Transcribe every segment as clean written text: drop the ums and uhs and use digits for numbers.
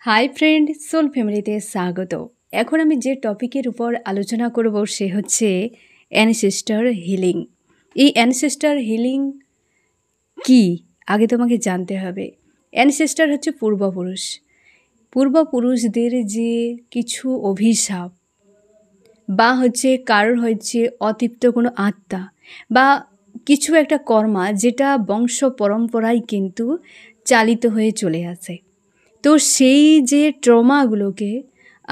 Hi friend, soul ফ্যামিলিতে স্বাগত। এখন আমি যে টপিকের উপর আলোচনা করব সে হচ্ছে অ্যানসেস্টর হিলিং। এই অ্যানসেস্টর হিলিং কি আগে তোমাকে জানতে হবে। অ্যানসেস্টর হচ্ছে পূর্বপুরুষ। পূর্বপুরুষদের যে কিছু অভিশাপ বা হচ্ছে কারোর হচ্ছে অতৃপ্ত কোনো আত্মা বা কিছু একটা কর্মা যেটা বংশ পরম্পরায় কিন্তু চালিত হয়ে চলে আসে। তো সেই যে ট্রমাগুলোকে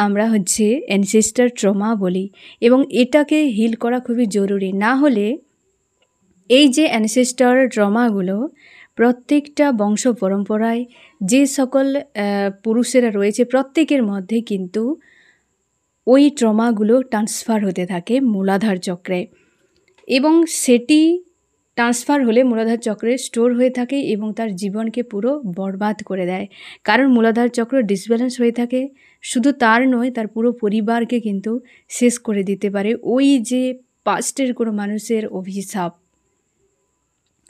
আমরা হচ্ছে অ্যানসেস্টর ট্রমা বলি এবং এটাকে হিল করা খুবই জরুরি। না হলে এই যে অ্যানসেস্টর ট্রমাগুলো প্রত্যেকটা বংশ পরম্পরায় যে সকল পুরুষেরা রয়েছে প্রত্যেকের মধ্যে কিন্তু ওই ট্রমাগুলো ট্রান্সফার হতে থাকে মূলাধার চক্রে এবং সেটি ট্রান্সফার হলে মূলাধার চক্রে স্টোর হয়ে থাকে এবং তার জীবনকে পুরো বরবাদ করে দেয়। কারণ মূলাধার চক্র ডিসব্যালেন্স হয়ে থাকে, শুধু তার নয় তার পুরো পরিবারকে কিন্তু শেষ করে দিতে পারে ওই যে পাস্টের কোনো মানুষের অভিশাপ।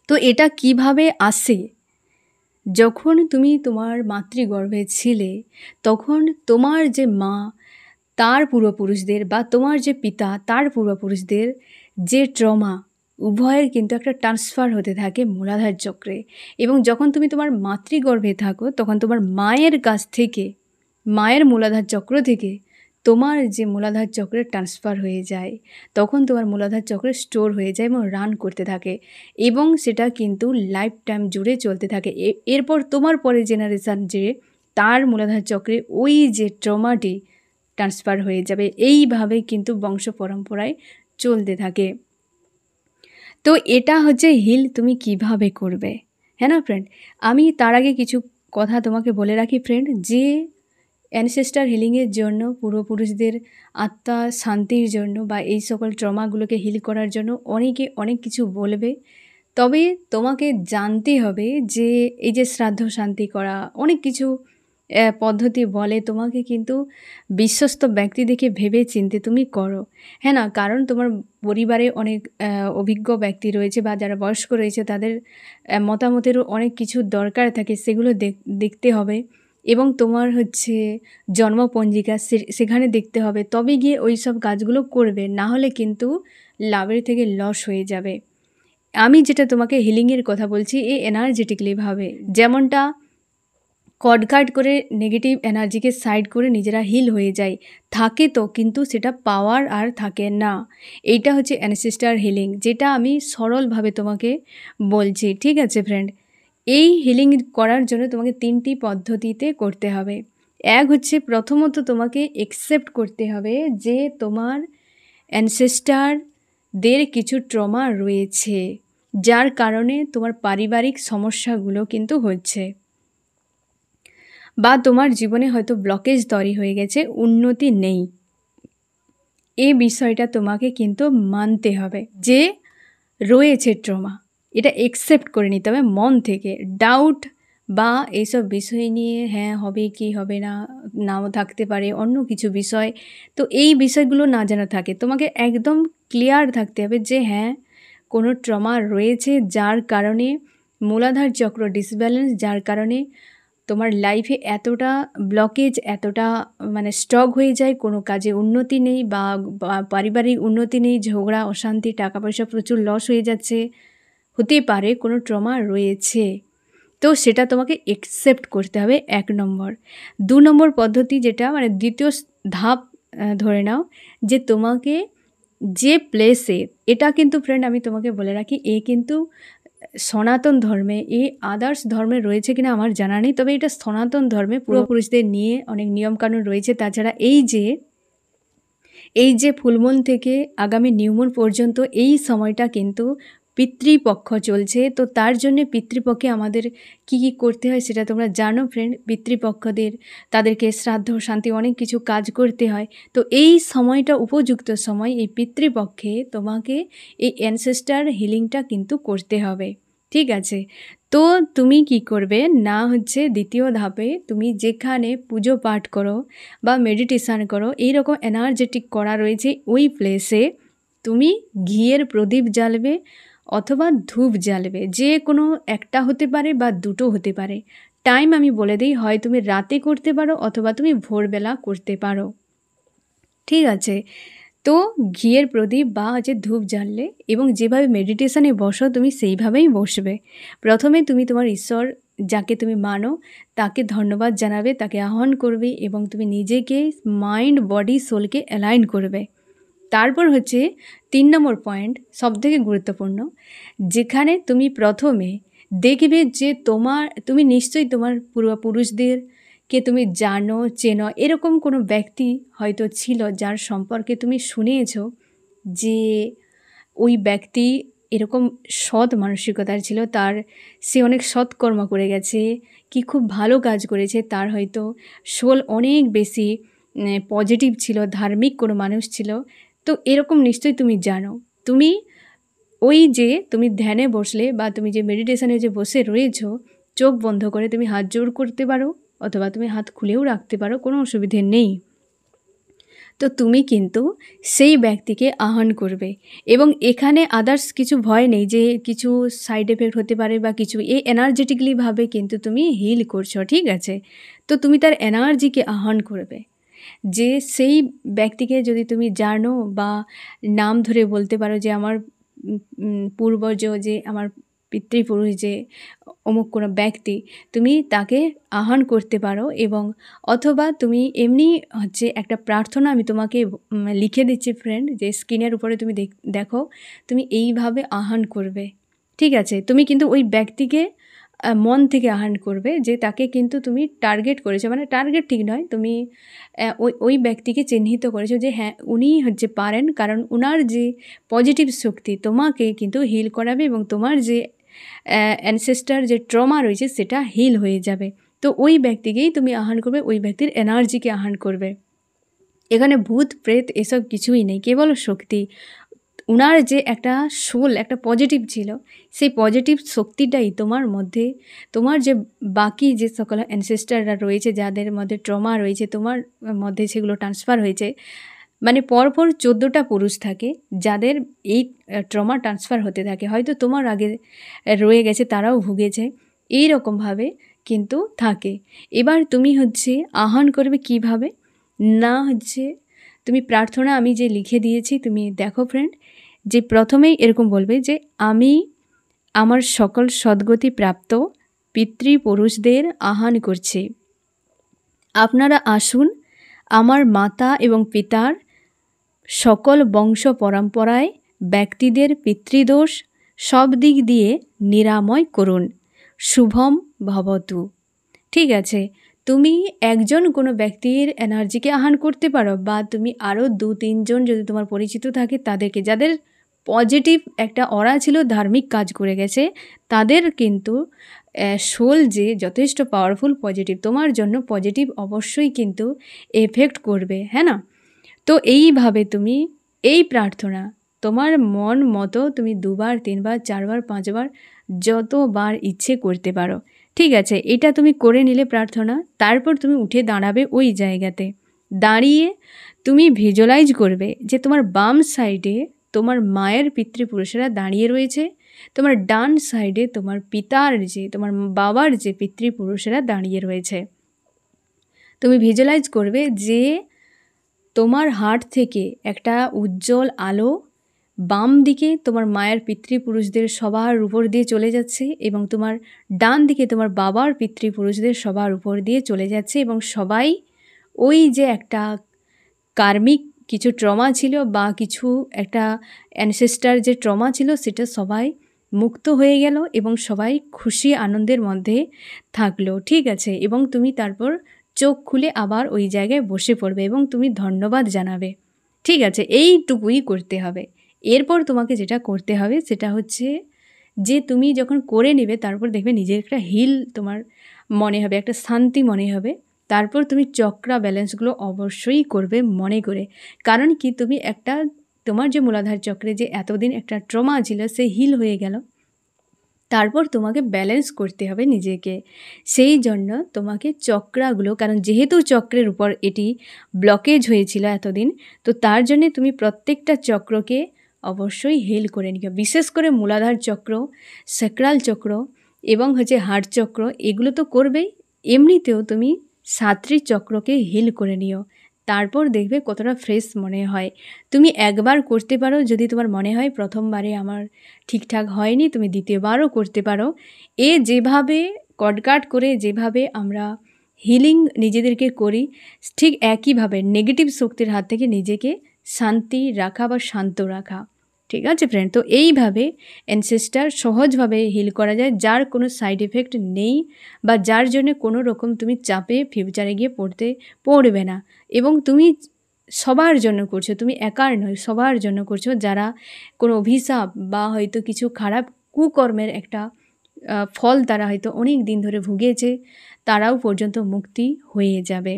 তো এটা কিভাবে আসে? যখন তুমি তোমার মাতৃগর্ভে ছিলে তখন তোমার যে মা তার পূর্বপুরুষদের বা তোমার যে পিতা তার পূর্বপুরুষদের যে ট্রমা উভয়ের কিন্তু একটা ট্রান্সফার হতে থাকে মূলাধার চক্রে এবং যখন তুমি তোমার মাতৃগর্ভে থাকো তখন তোমার মায়ের কাছ থেকে মায়ের মূলাধার চক্র থেকে তোমার যে মূলাধার চক্রে ট্রান্সফার হয়ে যায় তখন তোমার মূলাধার চক্রে স্টোর হয়ে যায় এবং রান করতে থাকে এবং সেটা কিন্তু লাইফ টাইম জুড়ে চলতে থাকে। এরপর তোমার পরে জেনারেশান যে তার মূলাধার চক্রে ওই যে ট্রমাটি ট্রান্সফার হয়ে যাবে, এইভাবে কিন্তু বংশ পরম্পরায় চলতে থাকে। তো এটা হচ্ছে হিল তুমি কিভাবে করবে, হ্যাঁ না ফ্রেন্ড? আমি তার আগে কিছু কথা তোমাকে বলে রাখি ফ্রেন্ড, যে অ্যানসেস্টার হিলিংয়ের জন্য পূর্বপুরুষদের আত্মা শান্তির জন্য বা এই সকল ট্রমাগুলোকে হিল করার জন্য অনেকে অনেক কিছু বলবে, তবে তোমাকে জানতে হবে যে এই যে শ্রাদ্ধ শান্তি করা অনেক কিছু পদ্ধতি বলে, তোমাকে কিন্তু বিশ্বস্ত ব্যক্তি দেখে ভেবে চিনতে তুমি করো, হ্যাঁ না? কারণ তোমার পরিবারে অনেক অভিজ্ঞ ব্যক্তি রয়েছে বা যারা বয়স্ক রয়েছে তাদের মতামতেরও অনেক কিছু দরকার থাকে, সেগুলো দেখতে হবে এবং তোমার হচ্ছে জন্মপঞ্জিকা সেখানে দেখতে হবে, তবে গিয়ে ওই সব কাজগুলো করবে, না হলে কিন্তু লাভের থেকে লস হয়ে যাবে। আমি যেটা তোমাকে হিলিংয়ের কথা বলছি এই এনার্জেটিকলিভাবে, যেমনটা কডকাট করে নেগেটিভ এনার্জিকে সাইড করে নিজেরা হিল হয়ে যায় থাকে, তো কিন্তু সেটা পাওয়ার আর থাকে না। এইটা হচ্ছে অ্যানসেস্টার হিলিং, যেটা আমি সরলভাবে তোমাকে বলছি, ঠিক আছে ফ্রেন্ড? এই হিলিং করার জন্য তোমাকে 3টি পদ্ধতিতে করতে হবে। এক হচ্ছে প্রথমত তোমাকে অ্যাকসেপ্ট করতে হবে যে তোমার অ্যানসেস্টারদের কিছু ট্রমা রয়েছে যার কারণে তোমার পারিবারিক সমস্যাগুলো কিন্তু হচ্ছে বা তোমার জীবনে হয়তো ব্লকেজ তৈরি হয়ে গেছে, উন্নতি নেই। এই বিষয়টা তোমাকে কিন্তু মানতে হবে যে রয়েছে ট্রমা, এটা অ্যাকসেপ্ট করে নিতে হবে মন থেকে। ডাউট বা এইসব বিষয় নিয়ে হ্যাঁ হবে কি হবে না, নাও থাকতে পারে অন্য কিছু বিষয়, তো এই বিষয়গুলো না যেন থাকে, তোমাকে একদম ক্লিয়ার থাকতে হবে যে হ্যাঁ কোনো ট্রমা রয়েছে যার কারণে মূলাধার চক্র ডিসব্যালেন্স, যার কারণে তোমার লাইফে এতটা ব্লকেজ, এতটা স্টক হয়ে যায়, কোনো কাজে উন্নতি নেই বা পারিবারিক উন্নতি নেই, ঝগড়া অশান্তি, টাকা পয়সা প্রচুর লস হয়ে যাচ্ছে, হতে পারে কোনো ট্রমা রয়েছে। তো সেটা তোমাকে অ্যাকসেপ্ট করতে হবে 1 নম্বর। 2 নম্বর পদ্ধতি যেটা দ্বিতীয় ধাপ ধরে নাও, যে তোমাকে যে প্লেসে, এটা কিন্তু ফ্রেন্ড আমি তোমাকে বলে রাখি এ কিন্তু সনাতন ধর্মে, এই আদার্স ধর্মে রয়েছে কিনা আমার জানা নেই, তবে এটা সনাতন ধর্মে পূর্বপুরুষদের নিয়ে অনেক নিয়মকানুন রয়েছে। তাছাড়া এই যে ফুলমুন থেকে আগামী নিউমুন পর্যন্ত এই সময়টা কিন্তু পিতৃপক্ষ চলছে, তো তার জন্যে পিতৃপক্ষে আমাদের কি করতে হয় সেটা তোমরা জানো ফ্রেন্ড। পিতৃপক্ষদের তাদেরকে শ্রাদ্ধ শান্তি অনেক কিছু কাজ করতে হয়, তো এই সময়টা উপযুক্ত সময়, এই পিতৃপক্ষে তোমাকে এই অ্যানসেস্টার হিলিংটা কিন্তু করতে হবে, ঠিক আছে? তো তুমি কি করবে না হচ্ছে দ্বিতীয় ধাপে তুমি যেখানে পুজো পাঠ করো বা মেডিটেশান করো, এইরকম এনার্জেটিক করা রয়েছে ওই প্লেসে তুমি ঘিয়ের প্রদীপ জ্বালবে অথবা ধূপ জ্বালবে, যে কোনো একটা হতে পারে বা দুটো হতে পারে, টাইম আমি বলে দিই, হয় তুমি রাতে করতে পারো অথবা তুমি ভোরবেলা করতে পারো। ঠিক আছে, তো ঘিয়ের প্রদীপ বা ধূপ জ্বাললে এবং যেভাবে মেডিটেশানে বসো তুমি সেইভাবেই বসবে। প্রথমে তুমি তোমার ঈশ্বর যাকে তুমি মানো তাকে ধন্যবাদ জানাবে, তাকে আহ্বান করবে এবং তুমি নিজেকে মাইন্ড বডি সোলকে অ্যালাইন করবে। তারপর 3 নম্বর পয়েন্ট সবথেকে গুরুত্বপূর্ণ, যেখানে তুমি প্রথমে দেখবে যে তুমি নিশ্চয়ই তোমার পূর্বপুরুষদেরকে তুমি জানো, চেনো, এরকম কোনো ব্যক্তি হয়তো ছিল যার সম্পর্কে তুমি শুনিয়েছ যে ওই ব্যক্তি এরকম সৎ মানসিকতার ছিল, সে অনেক সৎকর্ম করে গেছে, কি খুব ভালো কাজ করেছে, তার হয়তো সোল অনেক বেশি পজিটিভ ছিল, ধার্মিক কোনো মানুষ ছিল। তো এরকম নিশ্চয়ই তুমি জানো। তুমি ধ্যানে বসলে বা তুমি যে মেডিটেশানে বসে রয়েছো, চোখ বন্ধ করে তুমি হাত জোড় করতে পারো অথবা তুমি হাত খুলেও রাখতে পারো, কোনো অসুবিধে নেই। তো তুমি কিন্তু সেই ব্যক্তিকে আহ্বান করবে এবং এখানে আদার্স কিছু ভয় নেই যে কিছু সাইড এফেক্ট হতে পারে বা কিছু, এনার্জেটিকলিভাবে কিন্তু তুমি হিল করছো। ঠিক আছে, তো তুমি তার এনার্জিকে আহ্বান করবে। যে সেই ব্যক্তিকে যদি তুমি জানো বা নাম ধরে বলতে পারো যে আমার পূর্বজ, যে আমার পিতৃপুরুষ, যে অমুক কোনো ব্যক্তি, তুমি তাকে আহ্বান করতে পারো। এবং অথবা তুমি এমনি একটা প্রার্থনা আমি তোমাকে লিখে দিচ্ছি ফ্রেন্ড, যে স্ক্রিনের উপরে তুমি দেখো, তুমি এইভাবে আহ্বান করবে। ঠিক আছে, তুমি কিন্তু ওই ব্যক্তিকে মন থেকে আহ্বান করবে, যে তাকে কিন্তু তুমি টার্গেট করেছো, মানে টার্গেট ঠিক নয়, তুমি ওই ব্যক্তিকে চিহ্নিত করেছো যে হ্যাঁ উনি পারেন, কারণ উনার যে পজিটিভ শক্তি তোমাকে কিন্তু হিল করাবে এবং তোমার যে অ্যানসেস্টার যে ট্রমা রয়েছে সেটা হিল হয়ে যাবে। তো ওই ব্যক্তিকেই তুমি আহ্বান করবে, ওই ব্যক্তির এনার্জিকে আহ্বান করবে। এখানে ভূত প্রেত এসব কিছুই নেই, কেবল শক্তি। উনার যে একটা সোল, একটা পজিটিভ ছিল, সেই পজিটিভ শক্তিটাই তোমার মধ্যে, তোমার যে বাকি যে সকল অ্যানসেস্টাররা রয়েছে যাদের মধ্যে ট্রমা রয়েছে, তোমার মধ্যে সেগুলো ট্রান্সফার হয়েছে। মানে পরপর 14টা পুরুষ থাকে যাদের এই ট্রমা ট্রান্সফার হতে থাকে, হয়তো তোমার আগে রয়ে গেছে, তারাও ভুগেছে, এই রকমভাবে কিন্তু থাকে। এবার তুমি আহ্বান করবে কিভাবে না, তুমি প্রার্থনা আমি যে লিখে দিয়েছি তুমি দেখো ফ্রেন্ড, যে প্রথমেই এরকম বলবে যে আমি আমার সকল সদ্গতি প্রাপ্ত পিতৃপুরুষদের আহ্বান করছি, আপনারা আসুন আমার মাতা এবং পিতার সকল বংশ পরম্পরায় ব্যক্তিদের পিতৃদোষ সব দিক দিয়ে নিরাময় করুন, শুভম ভবতু। ঠিক আছে, তুমি একজন কোনো ব্যক্তির এনার্জিকে আহ্বান করতে পারো, বা তুমি আরও 2-3 জন যদি তোমার পরিচিত থাকে তাদেরকে, যাদের পজিটিভ একটা অরা ছিল, ধার্মিক কাজ করে গেছে, তাদের কিন্তু সোল যে যথেষ্ট পাওয়ারফুল, পজিটিভ, তোমার জন্য পজিটিভ অবশ্যই কিন্তু এফেক্ট করবে, হ্যাঁ না? তো এইভাবে তুমি এই প্রার্থনা তোমার মন মতো তুমি 2বার 3বার 4বার 5বার যতবার ইচ্ছে করতে পারো। ঠিক আছে, এটা তুমি করে নিলে প্রার্থনা, তারপর তুমি উঠে দাঁড়াবে ওই জায়গাতে। দাঁড়িয়ে তুমি ভিজুয়ালাইজ করবে যে তোমার বাম সাইডে তোমার মায়ের পিতৃপুরুষেরা দাঁড়িয়ে রয়েছে, তোমার ডান সাইডে তোমার তোমার বাবার যে পিতৃপুরুষেরা দাঁড়িয়ে রয়েছে। তুমি ভিজুয়ালাইজ করবে যে তোমার হার্ট থেকে একটা উজ্জ্বল আলো বাম দিকে তোমার মায়ের পিতৃপুরুষদের সবার উপর দিয়ে চলে যাচ্ছে এবং তোমার ডান দিকে তোমার বাবার পিতৃপুরুষদের সবার উপর দিয়ে চলে যাচ্ছে, এবং সবাই ওই যে একটা কার্মিক কিছু ট্রমা ছিল বা কিছু একটা অ্যানসেস্টার যে ট্রমা ছিল সেটা সবাই মুক্ত হয়ে গেল এবং সবাই খুশি আনন্দের মধ্যে থাকলো। ঠিক আছে, এবং তুমি তারপর চোখ খুলে আবার ওই জায়গায় বসে পড়বে এবং তুমি ধন্যবাদ জানাবে। ঠিক আছে, এইটুকুই করতে হবে। এরপর তোমাকে যেটা করতে হবে সেটা যে তুমি যখন করে নেবে তারপর দেখবে নিজের একটা হিল তোমার মনে হবে, একটা শান্তি মনে হবে। তারপর তুমি চক্রা ব্যালেন্সগুলো অবশ্যই করবে মনে করে, কারণ কি তুমি তোমার যে মূলাধার চক্রে যে এতদিন একটা ট্রমা ছিল সে হিল হয়ে গেল, তারপর তোমাকে ব্যালেন্স করতে হবে নিজেকে। সেই জন্য তোমাকে চক্রাগুলো, কারণ যেহেতু চক্রের উপর এটি ব্লকেজ হয়েছিল এতদিন, তো তার জন্যে তুমি প্রত্যেকটা চক্রকে অবশ্যই হিল করে নিও, বিশেষ করে মূলাধার চক্র, স্যাক্রাল চক্র এবং হচ্ছে হার্ট চক্র, এগুলো তো করবেই। এমনিতেও তুমি সাতটি চক্রকে হিল করে নিও, তারপর দেখবে কতটা ফ্রেশ মনে হয়। তুমি একবার করতে পারো, যদি তোমার মনে হয় প্রথমবারে আমার ঠিকঠাক হয়নি, তুমি দ্বিতীয়বারও করতে পারো। যেভাবে কটকাট করে যেভাবে আমরা হিলিং নিজেদেরকে করি, ঠিক একইভাবে নেগেটিভ শক্তির হাত থেকে নিজেকে শান্তি রাখা বা শান্ত রাখা। ঠিক আছে ফ্রেন্ড, তো এইভাবে অ্যানসেস্টার সহজভাবে হিল করা যায়, যার কোনো সাইড এফেক্ট নেই বা যার জন্য কোনো রকম তুমি চাপে ফিউচারে গিয়ে পড়বে না। এবং তুমি সবার জন্য করছো, তুমি একার নয়, সবার জন্য করছো। যারা কোনো অভিশাপ বা হয়তো কিছু খারাপ কুকর্মের একটা ফল তারা হয়তো অনেক দিন ধরে ভুগিয়েছে, তারাও পর্যন্ত মুক্তি হয়ে যাবে।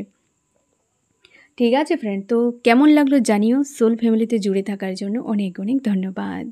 ঠিক আছে ফ্রেন্ড, তো কেমন লাগলো জানিও। সোল ফ্যামিলিতে জুড়ে থাকার জন্য অনেক অনেক ধন্যবাদ।